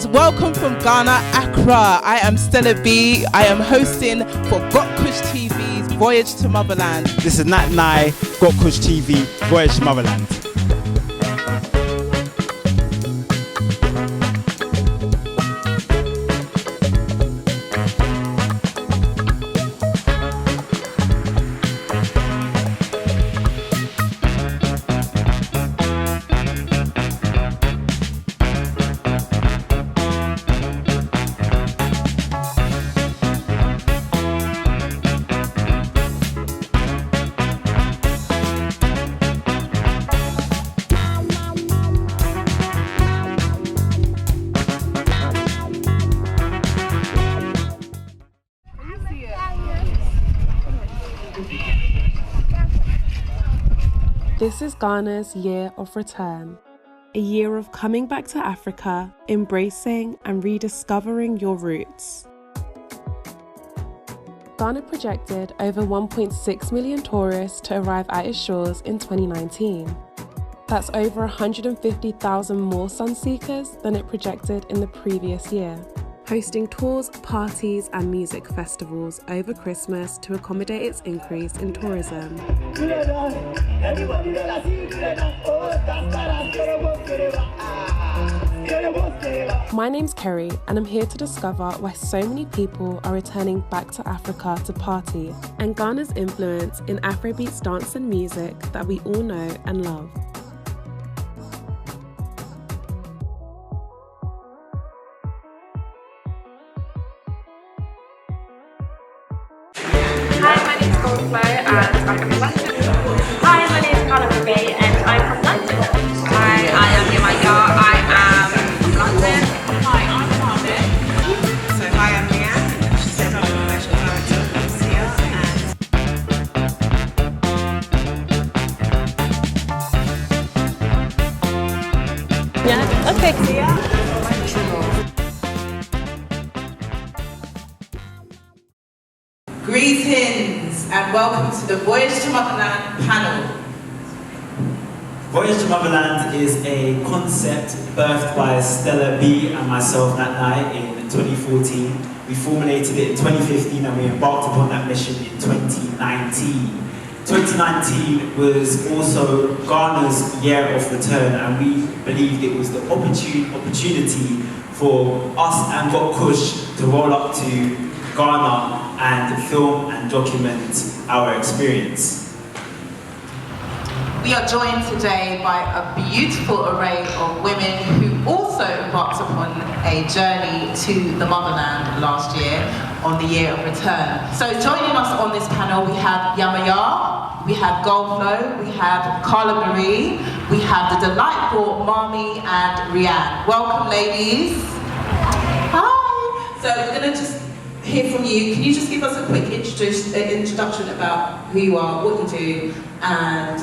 ladies, welcome from Ghana, Accra. I am Stella B. I am hosting for Got Kush TV's Voyage to Motherland. This is Nat Nai, Got Kush TV, Voyage to Motherland. This is Ghana's year of return, a year of coming back to Africa, embracing and rediscovering your roots. Ghana projected over 1.6 million tourists to arrive at its shores in 2019. That's over 150,000 more sun seekers than it projected in the previous year, hosting tours, parties and music festivals over Christmas to accommodate its increase in tourism. My name's Kerry and I'm here to discover why so many people are returning back to Africa to party and Ghana's influence in Afrobeats dance and music that we all know and love. Hi, my name is Goldflow and I'm from London. Hi, my name is Carla Marie and I'm from London. Hi, I am Yamaya. I am from London. Hi, I'm Carmen. So hi, I'm Leanne. She said I'm a commercial director of here and Yeah, okay. yeah. Greetings and welcome to the Voyage to Motherland panel. Voyage to Motherland is a concept birthed by Stella B and myself, Nat Nai, in 2014. We formulated it in 2015 and we embarked upon that mission in 2019. 2019 was also Ghana's year of return and we believed it was the opportunity for us and Got Kush to roll up to Ghana and film and document our experience. We are joined today by a beautiful array of women who also embarked upon a journey to the motherland last year on the year of return. So joining us on this panel we have Yamaya, we have Goldflow, we have Carla Marie, we have the delightful Mami and Rianne. Welcome ladies. Hi. So we're going to just hear from you. Can you just give us a quick introduction about who you are, what you do, and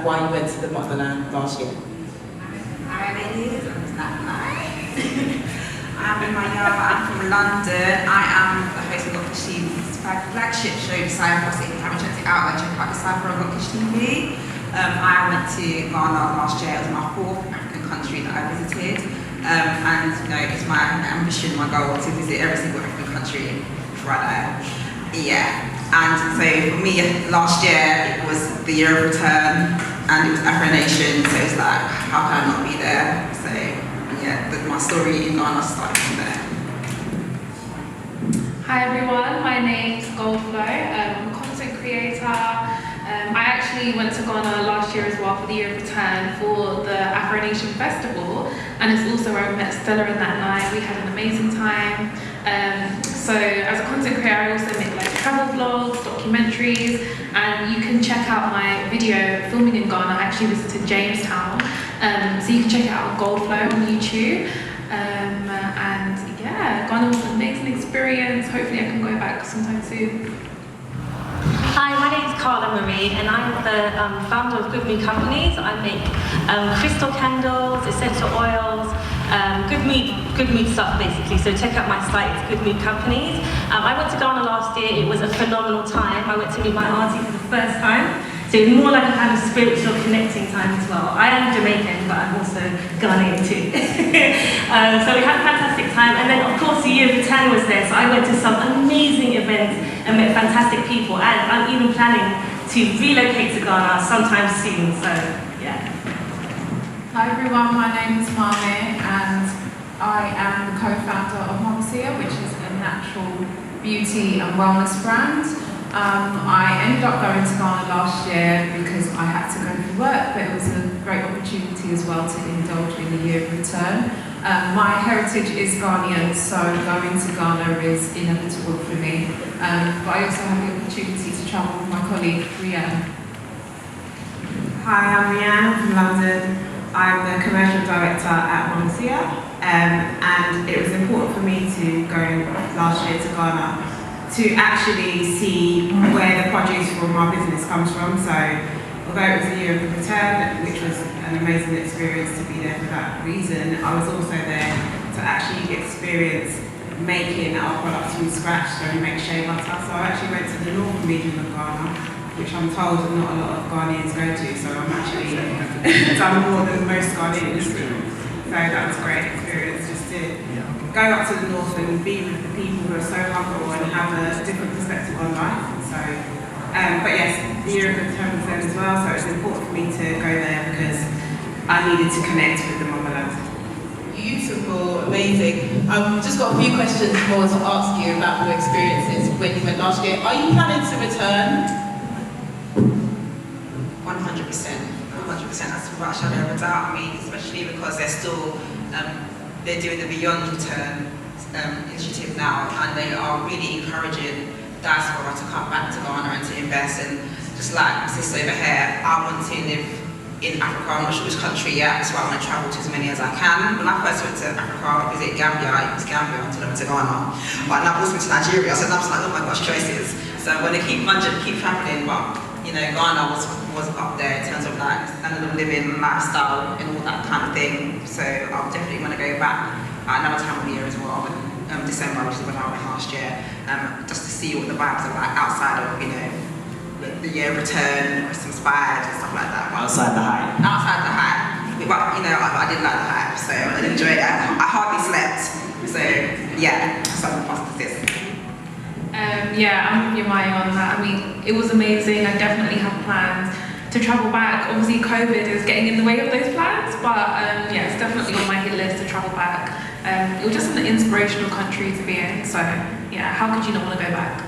why you went to the motherland last year? Hi ladies, I'm Nat Nai. I'm Yamaya, I'm from London. I am the host of Got Kush TV's flagship show, Decipher. So if you haven't checked it out, check out Decipher on Got Kush TV. I went to Ghana last year. It was my fourth African country that I visited. And you know, it's my ambition, my goal to visit every single African country right there. Yeah. And so for me, last year it was the year of return, and it was Afro Nation. So it's like, how can I not be there? So yeah, my story in Ghana started from there. Hi everyone, my name's Goldflow. I'm a content creator. I actually went to Ghana last year as well for the year of return for the Afro Nation Festival, and it's also where I met Stella and that night. We had an amazing time. So as a content creator, I also make like travel vlogs, documentaries, and you can check out my video filming in Ghana. I actually visited Jamestown, so you can check it out on Goldflow on YouTube. And yeah, Ghana was an amazing experience. Hopefully I can go back sometime soon. Hi, my name is Carla Marie and I'm the founder of Good Mood Companies. I make crystal candles, essential oils, good mood stuff basically. So check out my site, it's Good Mood Companies. I went to Ghana last year, it was a phenomenal time. I went to meet my auntie for the first time. So it's more like a kind of spiritual connecting time as well. I am Jamaican, but I'm also Ghanaian too. So we had a fantastic time, and then of course the year of return was there, so I went to some amazing events and met fantastic people, and I'm even planning to relocate to Ghana sometime soon, so yeah. Hi everyone, my name is Mame, and I am the co-founder of Motherland, which is a natural beauty and wellness brand. I ended up going to Ghana last year because I had to go for work, but it was a great opportunity as well to indulge in the year of return. My heritage is Ghanaian, so going to Ghana is inevitable for me. But I also have the opportunity to travel with my colleague, Rianne. Hi, I'm Rianne from London. I'm the commercial director at Motherland, and it was important for me to go last year to Ghana to actually see where the produce from our business comes from. So although it was a year of the return, which was an amazing experience to be there for that reason, I was also there to actually experience making our products from scratch. So we make shea butter. So I actually went to the northern region of Ghana, which I'm told not a lot of Ghanaians go to, so I'm actually done more than most Ghanaians do. So that was a great experience, just to go up to the north and be with the people who are so humble and have a different perspective on life. So, but yes, the year of return was then as well, so it was important for me to go there because I needed to connect with the Motherland. Beautiful, amazing. Just got a few questions more to ask you about your experiences when you went last year. Are you planning to return? 100%, that's without a shadow of a doubt. I mean, especially because they're still, they're doing the Beyond Return initiative now, and they are really encouraging diaspora to come back to Ghana and to invest. And just like my sister over here, I want to live in Africa. I'm not sure which country yet, so I want to travel to as many as I can. When I first went to Africa, visit Gambia, it was Gambia until I went to Ghana. But now I've also been to Nigeria, so now I'm just like, oh my gosh, choices. So I'm going to keep traveling, but you know, Ghana was up there in terms of like standard of living, lifestyle, and all that kind of thing. So I'm definitely going to go back another time of the year as well, December, which is when I went last year, just to see what the vibes are like outside of, you know, the year of return, Christmas vibes and stuff like that. Outside the hype. Outside the hype. But you know, I did like the hype, so I enjoyed it. I hardly slept. So yeah, some positives. Yeah, I'm with you, Maya, on that. I mean, it was amazing. I definitely have plans to travel back. Obviously, COVID is getting in the way of those plans, but yeah, it's definitely on my hit list to travel back. It was just an inspirational country to be in, so yeah, how could you not want to go back?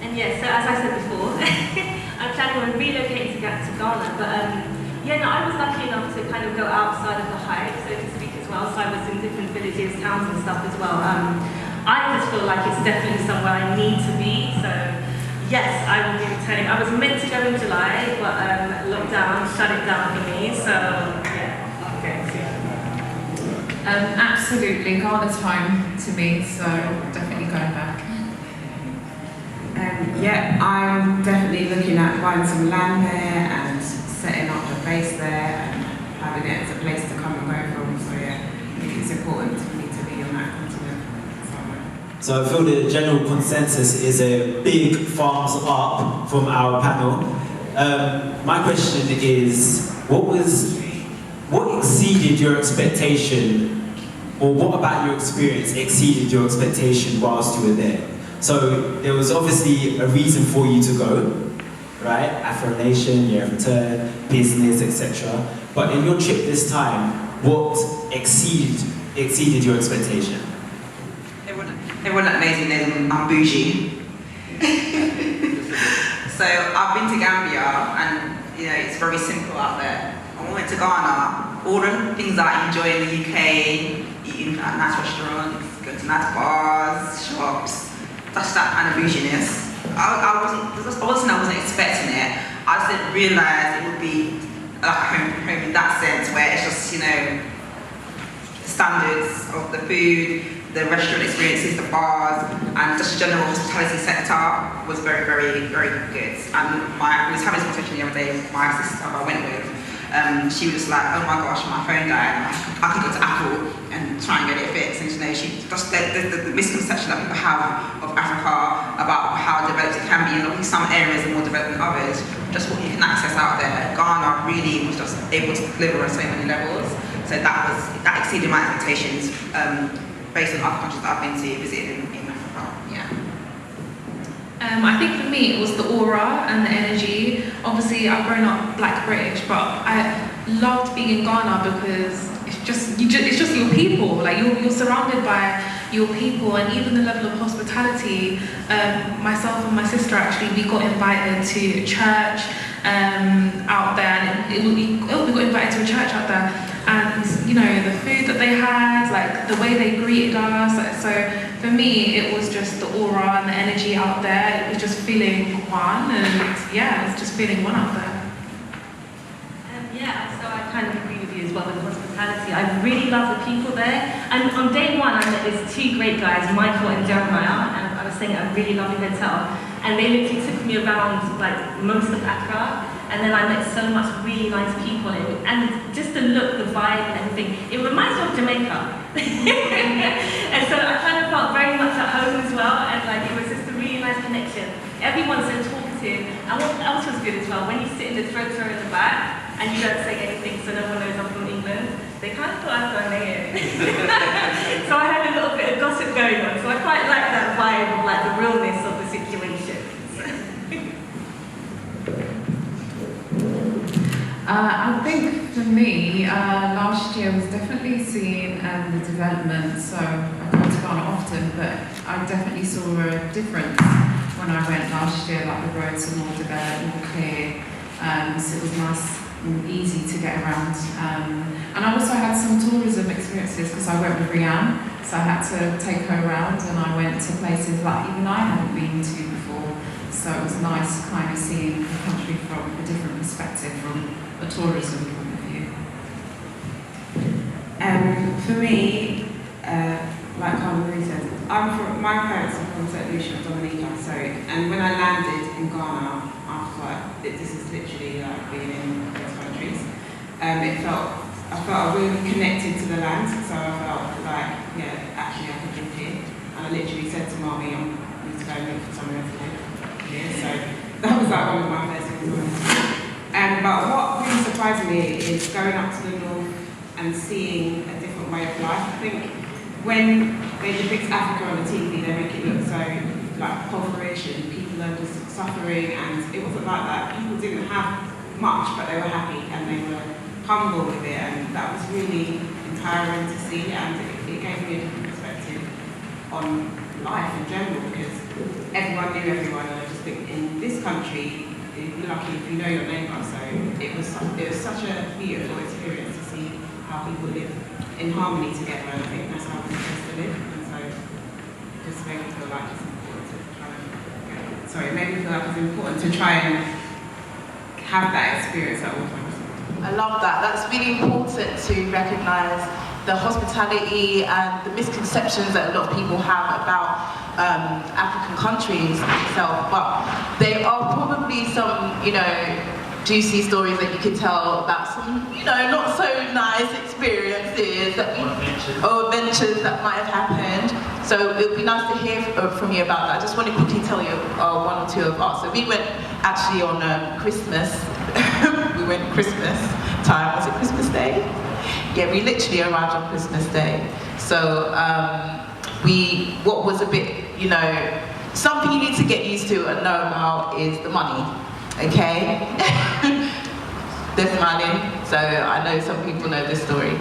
And yeah, so as I said before, I'm planning on relocating to Ghana, but yeah, no, I was lucky enough to kind of go outside of the hype, so to speak, as well. So I was in different villages, towns and stuff as well. I just feel like it's definitely somewhere I need to be, so yes, I will be returning. I was meant to go in July, but lockdown shut it down for me, so yeah, I'll go soon. Absolutely, Ghana's home to me, so definitely going back. Yeah, I'm definitely looking at buying some land there and setting up a base there and having it as a place to come and go from. So yeah, I think it's important for me to be on that continent somewhere. So I feel the general consensus is a big thumbs up from our panel. My question is, what exceeded your expectation, or what about your experience exceeded your expectation whilst you were there? So there was obviously a reason for you to go, right? Afro Nation, year of return, business, etc. But in your trip this time, what exceeded your expectation? Everyone amazing, I'm bougie. So I've been to Gambia, and you know, it's very simple out there. I went to Ghana, all the things that I enjoy in the UK, eating at nice restaurants, going to nice bars, shops, that's that kind of bouginess. I wasn't expecting it. I just didn't realise it would be like home in that sense, where it's just, you know, the standards of the food, the restaurant experiences, the bars, and just the general hospitality sector was very, very, very good. And I was having this conversation the other day with my sister who I went with. She was like, oh my gosh, my phone died. I can go to Apple and try and get it fixed. And you know, she just the misconception that people have of Africa about how developed it can be, and obviously some areas are more developed than others, just what you can access out there. Ghana really was just able to deliver on so many levels. So that exceeded my expectations based on other countries that I've been to visited in Africa. Yeah. I think for me it was the aura and the energy. Obviously I've grown up Black British, but I loved being in Ghana because it's just your people. Like you're surrounded by your people, and even the level of hospitality. Myself and my sister actually, we got invited to church out there, and we got invited to a church out there, and you know the food that they had, like the way they greeted us. So for me, it was just the aura and the energy out there. It was just feeling one, and yeah, it was just feeling one out there. Yeah, so I kind of agree with you as well with hospitality. I really love the people there. And on day one, I met these two great guys, Michael and Jeremiah, and I was staying at a really lovely hotel. And they literally took me around like most of Accra. And then I met so much really nice people. And just the look, the vibe and everything, it reminds me of Jamaica. And so I kind of felt very much at home as well. And like it was just a really nice connection. Everyone's so talkative. And what else was good as well, when you sit in the throat row in the back, and you don't say anything so no one knows I'm from England, they kind of thought I was going here. So I had a little bit of gossip going on, so I quite like that vibe of like the realness of the situation. I think for me, last year was definitely seeing the development, so I come to Ghana often, but I definitely saw a difference when I went last year, like the roads were more developed, more clear, so it was nice and easy to get around. And I also had some tourism experiences because I went with Rianne, so I had to take her around, and I went to places that even I hadn't been to before. So it was nice kind of seeing the country from a different perspective, from a tourism point of view. For me, like Marie said, my parents are from St. Lucia, Dominica, so, and when I landed in Ghana, I was like, this is literally like being in those countries. I felt really connected to the land, so I felt like, yeah, actually I could live here. And I literally said to Mommy, I need to go and look for somewhere to live here. So that was like one of my first things. But what really surprised me is going up to the north and seeing a different way of life. I think when they depict Africa on the TV, they make it look so like impoverished, people are just suffering, and it wasn't like that. People didn't have much, but they were happy and they were humble with it, and that was really empowering to see, and it gave me a different perspective on life in general, because everyone knew everyone, and I just think in this country, you're lucky if you know your neighbour, so it was such a beautiful experience to see how people live in harmony together, and I think that's how we're supposed to live, and so it just made me feel like it's important to try and have that experience at all times. I love that. That's really important to recognise the hospitality and the misconceptions that a lot of people have about African countries itself, but there are probably some, juicy stories that you could tell about some, not so nice experiences or adventures that might have happened. So it would be nice to hear from you about that. I just want to quickly tell you one or two of us. So we went actually on Christmas. We went Christmas time. Was it Christmas Day? Yeah, we literally arrived on Christmas Day. So what was a bit, something you need to get used to and know about is the money, okay? They're smiling, so I know some people know this story.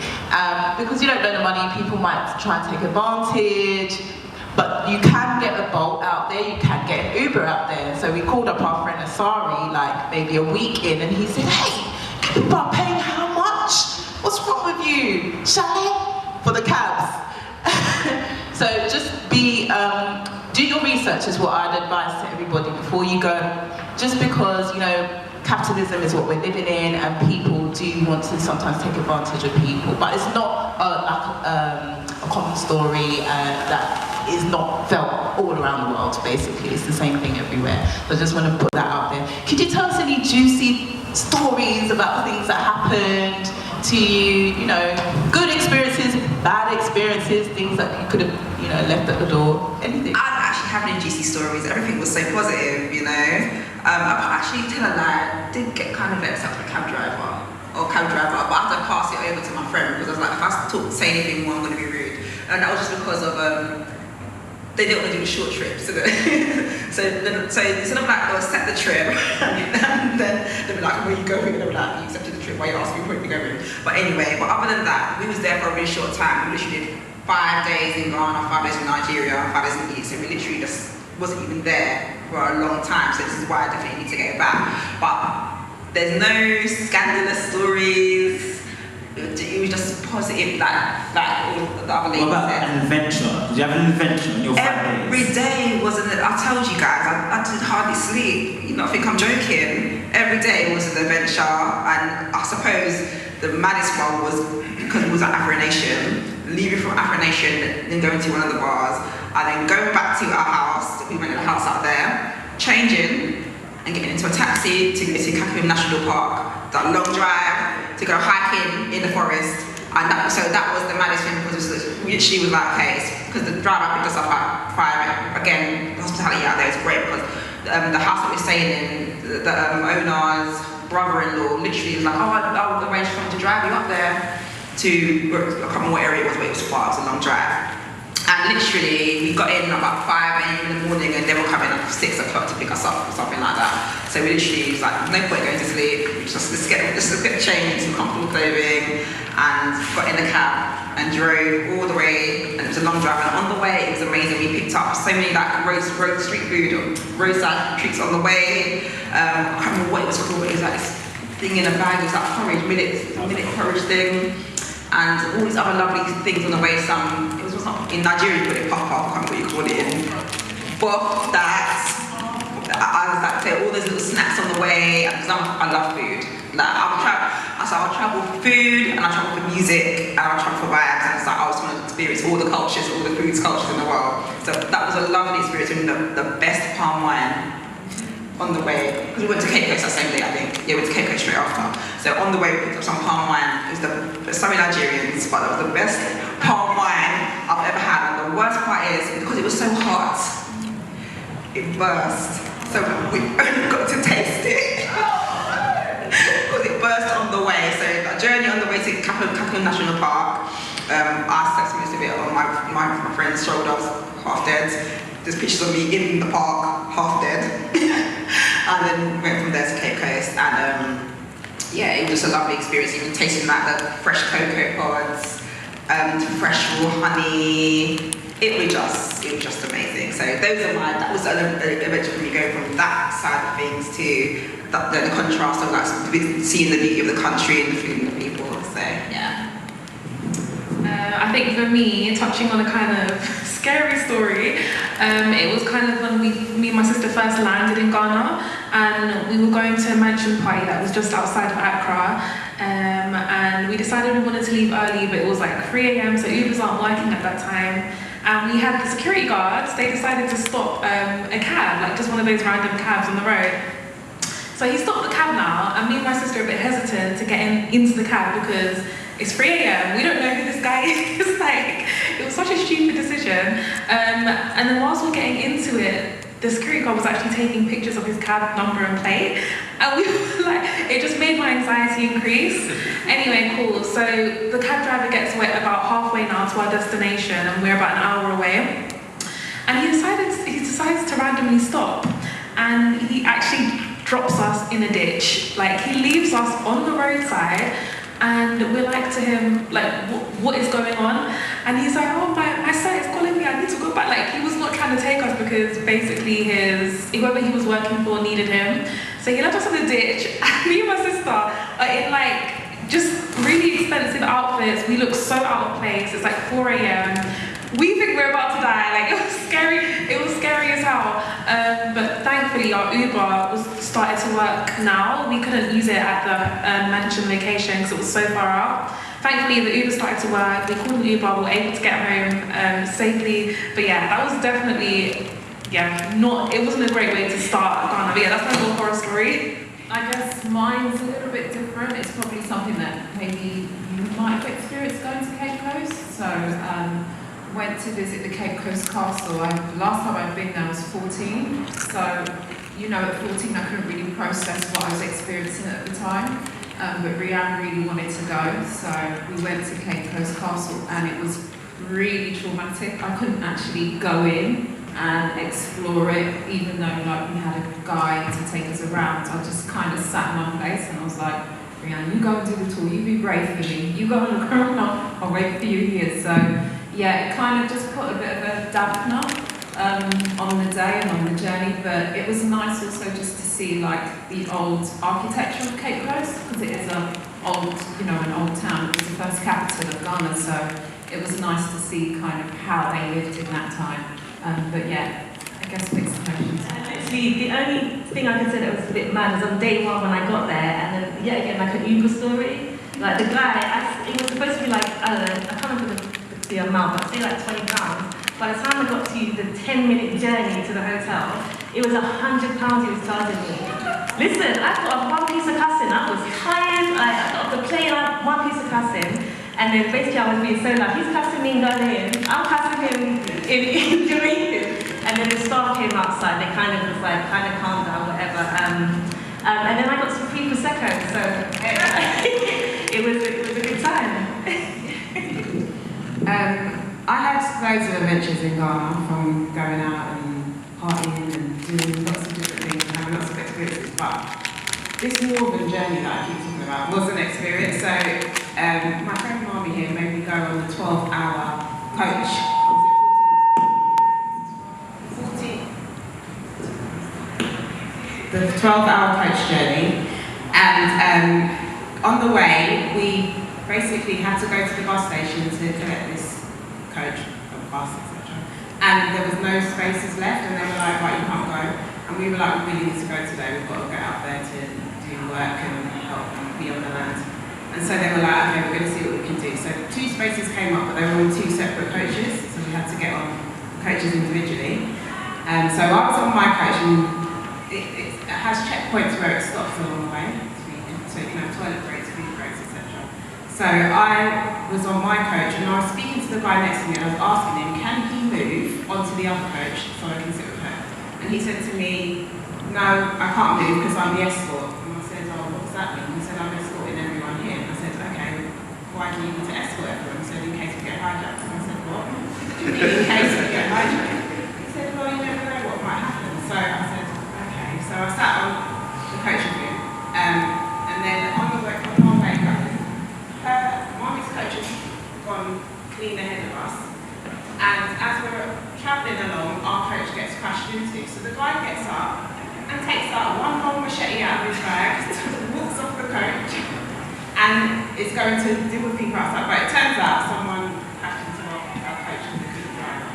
Because you don't know the money, people might try and take advantage, but you can get a Bolt out there, you can get an Uber out there. So we called up our friend Asari, like maybe a week in, and he said, hey, people are paying how much? What's wrong with you? Chalet? For the cabs. So just do your research is what I'd advise to everybody before you go. Just because, capitalism is what we're living in, and people do want to sometimes take advantage of people, but it's not a common story that is not felt all around the world, basically. It's the same thing everywhere. So I just want to put that out there. Could you tell us any juicy stories about things that happened to you, good experiences, bad experiences, things that you could have, left at the door, anything? I've actually having juicy stories. Everything was so positive, you know. I actually tell a lie, I did get kind of vexed up with the cab driver, but I had to pass it over to my friend because I was like, if I say anything more, I'm going to be rude. And that was just because of they didn't want to do the short trip, so instead of like they'll set the trip and then they'll be like, where are you going? And they'll be like, you accepted the trip, why are you asking where you're going? But anyway, other than that, we was there for a really short time. We literally did 5 days in Ghana, 5 days in Nigeria, 5 days in the East, so we literally just wasn't even there for a long time, so this is why I definitely need to go back. But there's no scandalous stories. It was just positive, like all the other ladies. What about an adventure? Did you have an adventure in your 5 days? Every day wasn't it? I told you guys, I did hardly sleep. You don't think I'm joking? Every day was an adventure, and I suppose the maddest one was because it was at Afro-Nation. Leaving from Afro-Nation, then going to one of the bars, and then going back to our house. We went to the house out there, changing, and getting into a taxi to go to BLACKTRICITY National Park. That long drive to go hiking in the forest, and that was the maddest thing because she was like, okay, because the driver picked us up at 5. Again, the hospitality out there is great because the house that we're staying in, the owner's brother-in-law literally was like, oh, I'll arrange for him to drive you up there to, I can't remember what area it was, but it was far, it was a long drive. And literally, we got in about 5 a.m. in the morning and they were coming at 6 o'clock to pick us up or something like that. So we literally was like, no point going to sleep, let's get changed, some comfortable clothing, and got in the cab and drove all the way, and it was a long drive, and on the way, it was amazing. We picked up so many like road street food, or roadside treats on the way. I can't remember what it was called, but it was like this thing in a bag, it was like porridge, millet porridge thing, and all these other lovely things on the way. It was not in Nigeria, you call it pop, I can't remember what you call it in. But I was like, all those little snacks on the way, because I love food. Like, I'll travel for food, and I'll travel for music, and I'll travel for vibes, and it's like, I just want to experience all the cultures, all the foods, cultures in the world. So that was a lovely experience, and the best palm wine on the way, because we went to Cape Coast that same day, I think. Yeah, we went to Cape Coast straight after. So on the way, we picked up some palm wine. It was sorry Nigerians, but that was the best palm wine I've ever had. And the worst part is, because it was so hot, it burst. So we only got to taste it. Because it burst on the way. So the journey on the way to BLACKTRICITY National Park, I stepped most of it on my friend's shoulders, half dead. There's pictures of me in the park, half dead. And then went from there to Cape Coast, and yeah, it was just a lovely experience. Even tasting like the fresh cocoa pods, fresh raw honey. It was just amazing. So that was an adventure for me, going from that side of things to the contrast of like seeing the beauty of the country and the food and the people. So yeah. I think for me, touching on a kind of scary story, it was kind of when me and my sister first landed in Ghana, and we were going to a mansion party that was just outside of Accra, and we decided we wanted to leave early, but it was like 3 a.m, so Ubers aren't working at that time, and we had the security guards. They decided to stop a cab, like just one of those random cabs on the road. So he stopped the cab now, and me and my sister are a bit hesitant to get into the cab because it's 3 a.m, we don't know who this guy is. Like, it was such a stupid decision. And then whilst we're getting into it, the security guard was actually taking pictures of his cab number and plate. And we were like, it just made my anxiety increase. Anyway, cool. So the cab driver gets about halfway now to our destination, and we're about an hour away. And he decides to randomly stop. And he actually drops us in a ditch. Like, he leaves us on the roadside, and we're like to him, like, what is going on? And he's like, oh, my son is calling me, I need to go back. Like, he was not trying to take us because basically whoever he was working for needed him. So he left us in the ditch, and me and my sister are in like just really expensive outfits. We look so out of place. It's like 4 a.m. We think we're about to die. Like, it was scary as hell. But thankfully our Uber started to work now. We couldn't use it at the mansion location because it was so far out. Thankfully the Uber started to work. We called an Uber, we were able to get home safely. But yeah, that was definitely, it wasn't a great way to start Ghana. But yeah, that's my little horror story. I guess mine's a little bit different. It's probably something that maybe you might have experienced going to Cape Coast. So went to visit the Cape Coast Castle. Last time I'd been there was 14, so you know, at 14 I couldn't really process what I was experiencing at the time, but Rianne really wanted to go, so we went to Cape Coast Castle and it was really traumatic. I couldn't actually go in and explore it, even though like we had a guide to take us around. I just kind of sat in one place and I was like, Rianne, you go and do the tour, you be brave for me, you go and look around, I'll wait for you here. So yeah, it kind of just put a bit of a dampener on the day and on the journey, but it was nice also just to see like the old architecture of Cape Coast, because it is an old town. It was the first capital of Ghana, so it was nice to see kind of how they lived in that time. But yeah, I guess mixed emotions. Actually, the only thing I could say that was a bit mad is on day one when I got there, and then yet again like an Uber story. Like the guy, it was supposed to be like, I don't know, I can't remember the amount, but I'd say like £20. By the time I got to the 10-minute journey to the hotel, it was £100 he was charging me. Listen, I got off one piece of cussing, I was tired, I got off the plane, I had one piece of cussing, and then basically I was being so loud, he's cussing me in Ghanaian, I'm cussing him in Jamaican. And then the staff came outside, they kind of was like, kind of calmed down, whatever. And then I got some free Prosecco, so it was a good time. I had loads of adventures in Ghana, from going out and partying and doing lots of different things and having lots of experiences, but this northern journey that I keep talking about was an experience. So my friend Marmy here made me go on the 12-hour coach. The 12-hour coach journey, and on the way we basically had to go to the bus station to collect this coach from the bus, etc. And there was no spaces left, and they were like, right, you can't go. And we were like, we really need to go today, we've got to get out there to do work and help be on the land. And so they were like, okay, we're going to see what we can do. So 2 spaces came up, but they were on 2 separate coaches, so we had to get on coaches individually. So I was on my coach, and it has checkpoints where it stops along the way, so you can have toilet breaks, food breaks, etc. So I was on my coach and I was speaking to the guy next to me and I was asking him, can he move onto the other coach so I can sit with her? And he said to me, no, I can't move because I'm the escort. And I said, oh, what does that mean? He said, I'm escorting everyone here. And I said, okay, why do you need to escort everyone? He said, in case we get hijacked. And I said, what? In case we get hijacked? He said, well, you never know what might happen. So I said, so I sat on the coach with him, and then on my way back, Mommy's coach has gone clean ahead of us, and as we're travelling along, our coach gets crashed into. So the guy gets up and takes out one long machete out of his bag, walks off the coach, and is going to deal with people outside. But it turns out someone crashed into our coach and we couldn't drive.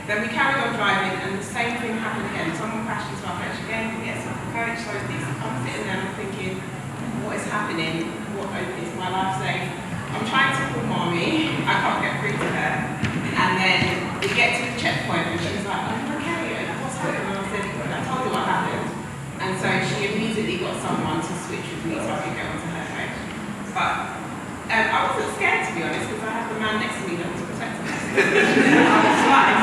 Then we carried on driving, and the same thing happened again. Someone crashed into our coach again, we get off the coach. So I'm sitting there and I'm thinking, what is happening? What is my life safe? I'm trying to call Mommy, I can't get through to her. And then we get to the checkpoint, and she's like, are you okay? What's happened? And I said, I told you what happened. And so she immediately got someone to switch with me so I could get onto her coach. But I wasn't scared, to be honest, because I had the man next to me that was protecting us. I was fine.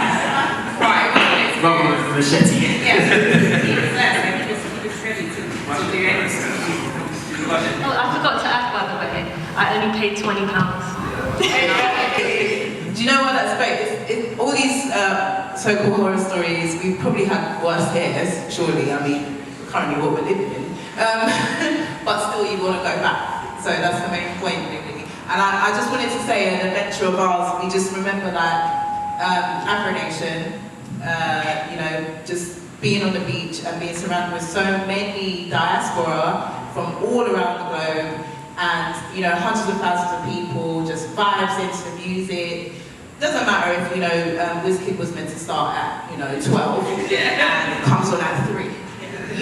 Right, it wasn't experience. Rather than the machete. Yes, he was there, so he was ready to do anything. Oh, I forgot to add, by the way, I only paid £20. Do you know what that's great? All these so-called horror stories, we probably had worse here, surely. I mean, currently what we're living in. But still, you want to go back. So that's the main point, really. And I just wanted to say, an adventure of ours, we just remember that Afro Nation, just being on the beach and being surrounded with so many diaspora from all around the globe, and hundreds of thousands of people just vibes into the music. Doesn't matter if WizKid was meant to start at 12 and it comes on at 3.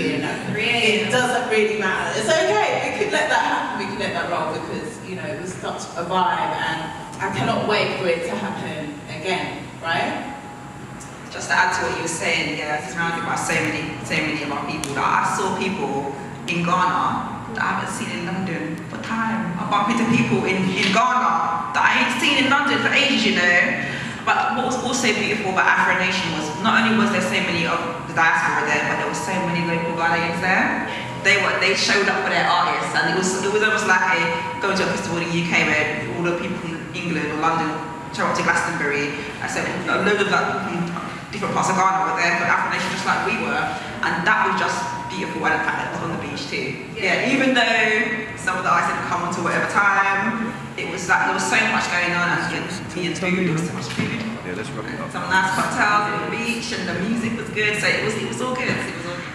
It doesn't really matter. It's okay. We could let that happen. We could let that roll because it was such a vibe, and I cannot wait for it to happen again. Right? Just to add to what you were saying, surrounded by so many of our people. That I saw people in Ghana that I haven't seen in London for time. I bump into people in Ghana that I ain't seen in London for ages, But what was also beautiful about Afro Nation was not only was there so many of the diaspora there, but there were so many local Ghanaians there. They showed up for their artists, and it was almost like going to a festival in the UK where all the people from England or London show up to Glastonbury. So a load of like from different parts of Ghana were there for Afro Nation, just like we were, and that was just beautiful. And the fact that it was on the beach too. Yeah, even though some of the artists didn't come onto whatever time, it was like there was so much going on, and me and food, there was so much food. Yeah, let's rock it up. Some nice cocktails at the beach, and the music was good. So it was all good. It was all good.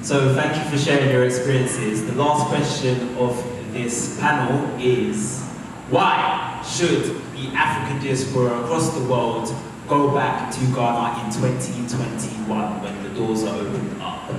So thank you for sharing your experiences. The last question of this panel is, why should the African diaspora across the world go back to Ghana in 2021 when the doors are opened up?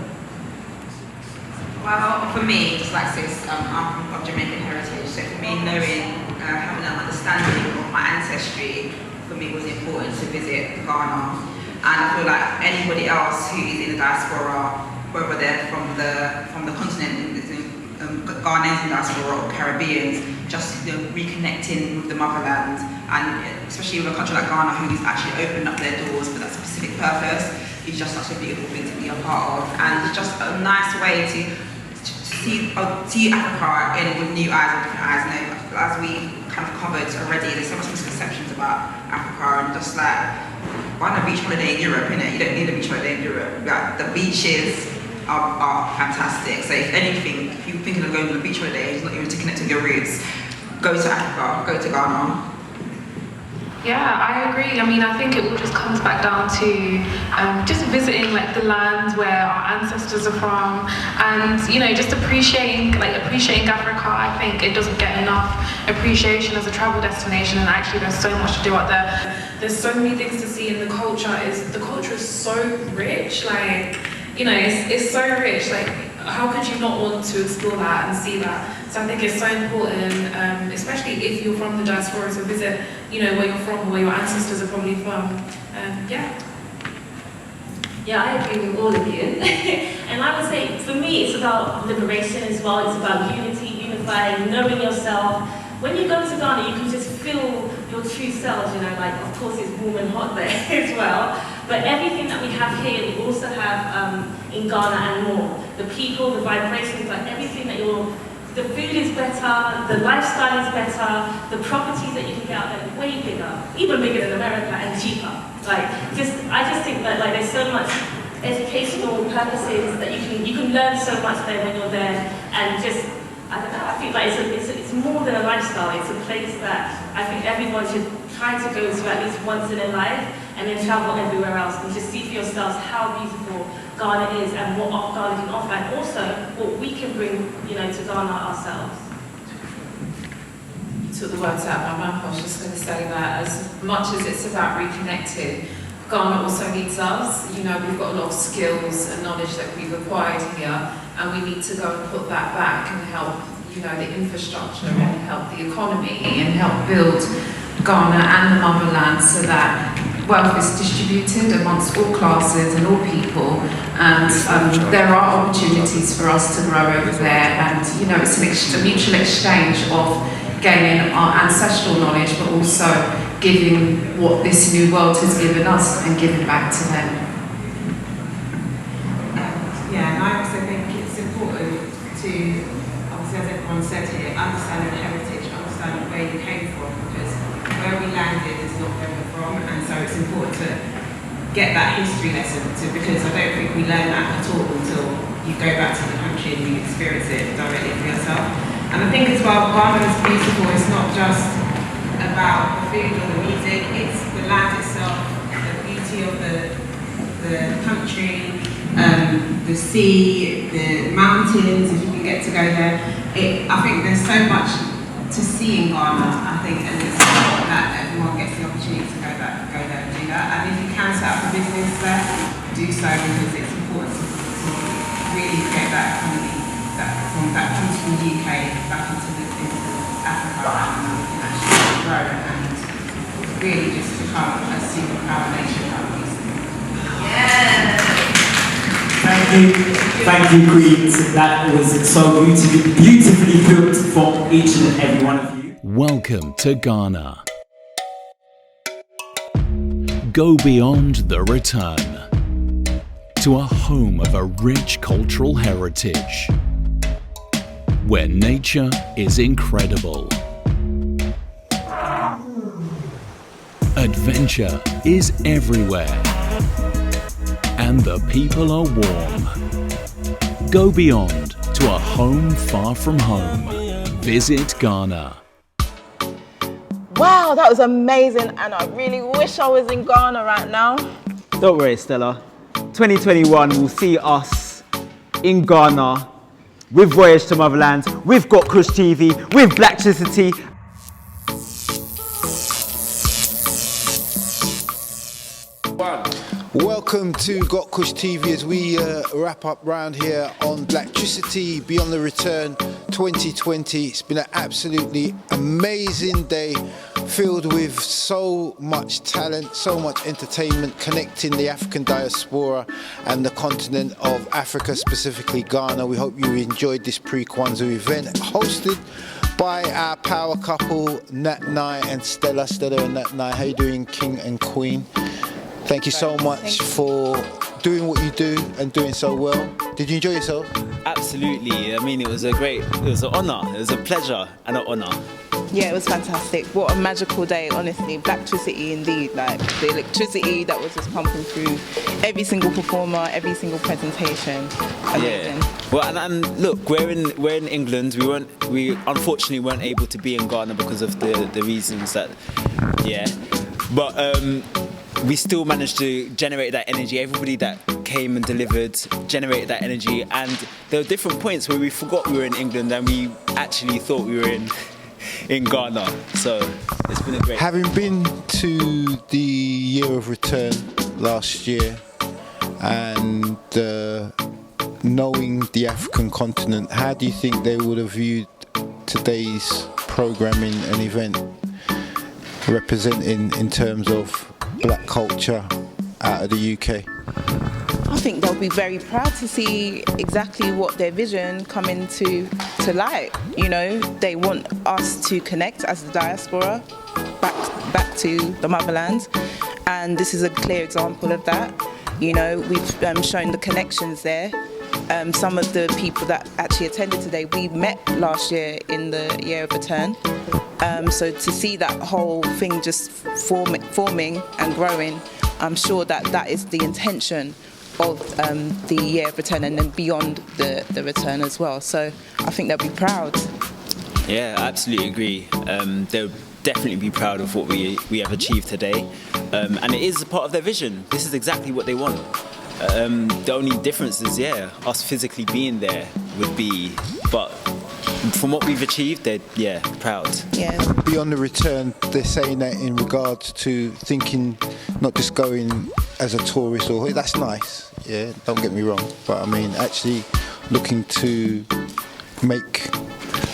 Well, for me, just like sis, I'm of Jamaican heritage, so for me knowing, having an understanding of my ancestry, for me was important to visit Ghana. And I feel like anybody else who is in the diaspora, whether they're from the continent, Ghanaians in the diaspora or Caribbeans, just reconnecting with the motherland, and especially with a country like Ghana who is actually opened up their doors for that specific purpose, is just such a beautiful thing to be a part of, and it's just a nice way to see Africa with new eyes and different eyes. As we kind of covered already, there's so much misconceptions about Africa, and just like, why not a beach holiday in Europe, innit? You don't need a beach holiday in Europe. Like, the beaches are fantastic. So if anything, if you're thinking of going on a beach holiday, it's not even to connect with your roots, go to Africa, go to Ghana. Yeah, I agree. I mean, I think it all just comes back down to just visiting like the lands where our ancestors are from, and just appreciating Africa. I think it doesn't get enough appreciation as a travel destination, and actually there's so much to do out there. There's so many things to see, and the culture is so rich. Like, it's so rich. Like, how could you not want to explore that and see that? So I think it's so important, especially if you're from the diaspora, to visit, where you're from, or where your ancestors are probably from. Yeah, I agree with all of you. And I would say, for me, it's about liberation as well. It's about unity, unifying, knowing yourself. When you go to Ghana, you can just feel your true selves, like, of course it's warm and hot there as well. But everything that we have here, we also have in Ghana and more. The people, the vibrations, like everything that the food is better, the lifestyle is better, the properties that you can get out there are way bigger, even bigger than America, and cheaper. I just think that there's so much educational purposes that you can learn so much there when you're there, and I don't know, I think it's more than a lifestyle. It's a place that I think everyone should try to go to at least once in their life, and then travel everywhere else and just see for yourselves how beautiful Ghana is and what Ghana can offer, and also what we can bring, to Ghana ourselves. You took the words out of my mouth. I was just going to say that as much as it's about reconnecting, Ghana also needs us. We've got a lot of skills and knowledge that we've acquired here, and we need to go and put that back and help, the infrastructure and help the economy and help build Ghana and the motherland so that wealth is distributed amongst all classes and all people, and there are opportunities for us to grow over there, and it's a mutual exchange of gaining our ancestral knowledge, but also giving what this new world has given us and giving back to them. And I also think it's important to, obviously as everyone said here, understand the heritage, understand where you came from, because where we landed is not where we're from, and so it's important to get that history lesson, because I don't think we learn that at all until you go back to the country and you experience it directly for yourself. And I think as well, Ghana is beautiful. It's not just about the food or the music, it's the land itself, the beauty of the country, the sea, the mountains, if you can get to go there. I think there's so much to see in Ghana, I think, and it's important that everyone gets the opportunity to go there and do that. And if you can set up a business there, do so, because it's important to really create that economy that comes from the UK back into Africa, and we can actually grow and really just become a superpower nation. Thank you, Queens. That was so beautifully put from each and every one of you. Welcome to Ghana. go beyond the return to a home of a rich cultural heritage where nature is incredible. Adventure is everywhere and the people are warm. Go beyond to a home far from home. Visit Ghana. Wow, that was amazing, and I really wish I was in Ghana right now. Don't worry, Stella. 2021 will see us in Ghana with Voyage to Motherland, with GKTV, with BLACKTRICITY. Welcome to GKTV as we wrap up round here on BLACKTRICITY Beyond the Return 2020. It's been an absolutely amazing day, filled with so much talent, so much entertainment, connecting the African diaspora and the continent of Africa, specifically Ghana. We hope you enjoyed this Pre-KWanzaa event hosted by our power couple Nat Nai and Stella. Stella and Nat Nai, how you doing, King and Queen? Thank you so much for doing what you do and doing so well. Did you enjoy yourself? Absolutely. I mean, it was an honour. It was a pleasure and an honour. Yeah, it was fantastic. What a magical day, honestly. BLACKTRICITY indeed, like the electricity that was just pumping through every single performer, every single presentation. Amazing. Yeah. Well, and look, we're in England. We unfortunately weren't able to be in Ghana because of the reasons that, yeah. But we still managed to generate that energy. Everybody that came and delivered generated that energy, and there were different points where we forgot we were in England and we actually thought we were in Ghana. So it's been a great. Having been to the Year of Return last year and knowing the African continent, how do you think they would have viewed today's programming and event representing in terms of black culture out of the UK? I think they'll be very proud to see exactly what their vision coming to light. You know, they want us to connect as the diaspora back to the motherland, and this is a clear example of that. You know, we've shown the connections there. Some of the people that actually attended today, we met last year in the Year of Return. So to see that whole thing just forming and growing, I'm sure that is the intention of the Year of Return, and then beyond the return as well. So I think they'll be proud. Yeah, I absolutely agree. They'll definitely be proud of what we have achieved today. And it is a part of their vision. This is exactly what they want. The only difference is, yeah, us physically being there would be, but from what we've achieved, they're proud. Yeah. Beyond the return, they're saying that in regards to thinking, not just going as a tourist, or that's nice, yeah, don't get me wrong, but I mean actually looking to make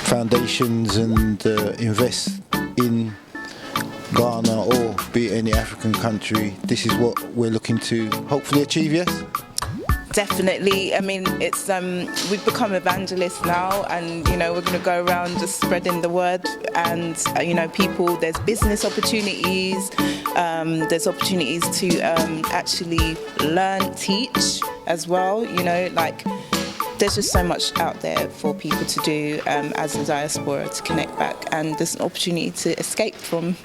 foundations and invest in Ghana or be it any African country. This is what we're looking to hopefully achieve, yes? Definitely. I mean, it's we've become evangelists now, and you know, we're going to go around just spreading the word. And you know, people, there's business opportunities, there's opportunities to actually learn, teach as well. You know, like there's just so much out there for people to do as a diaspora to connect back, and there's an opportunity to escape from,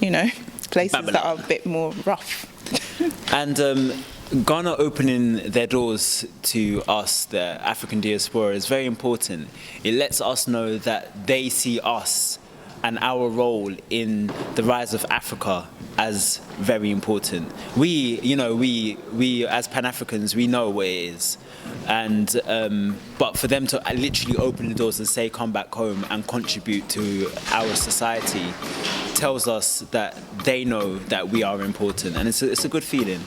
you know, places that are a bit more rough. And Ghana opening their doors to us, the African diaspora, is very important. It lets us know that they see us and our role in the rise of Africa as very important. We as Pan-Africans, we know what it is. And but for them to literally open the doors and say, come back home and contribute to our society, tells us that they know that we are important, and it's a good feeling.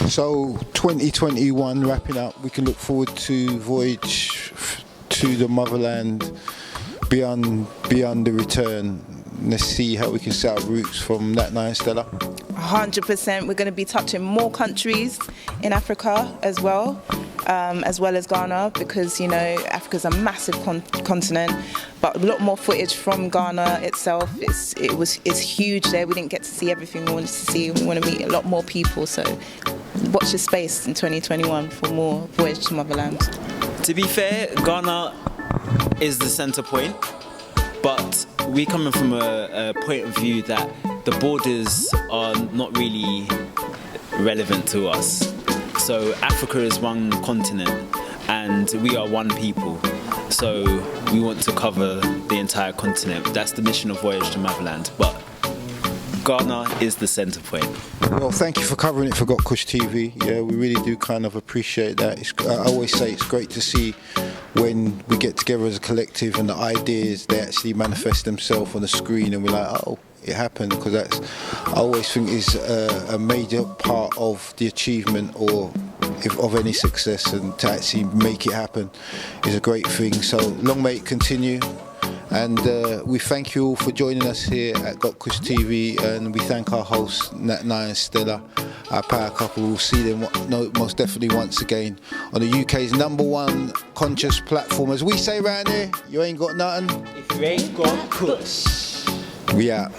So 2021 wrapping up, we can look forward to Voyage to the Motherland, beyond the return. Let's see how we can set up roots from that night, Stella. 100%. We're going to be touching more countries in Africa as well. as well as Ghana, because, you know, Africa's a massive continent, but a lot more footage from Ghana itself. It's huge there. We didn't get to see everything we wanted to see. We want to meet a lot more people, so watch this space in 2021 for more Voyage to Motherland. To be fair, Ghana is the centre point, but we're coming from a point of view that the borders are not really relevant to us. So Africa is one continent and we are one people. So we want to cover the entire continent. That's the mission of Voyage to Motherland. But Ghana is the centre point. Well, thank you for covering it for Got Kush TV. Yeah, we really do kind of appreciate that. I always say it's great to see when we get together as a collective and the ideas, they actually manifest themselves on the screen and we're like, oh, it happened, because that's, I always think, is a major part of the achievement or of any success, and to actually make it happen is a great thing. So long may it continue. And we thank you all for joining us here at Got Kush TV, and we thank our hosts Nat Nye and Stella, our power couple. We'll see them most definitely once again on the UK's #1 conscious platform. As we say around here, you ain't got nothing if you ain't got Kush. We out.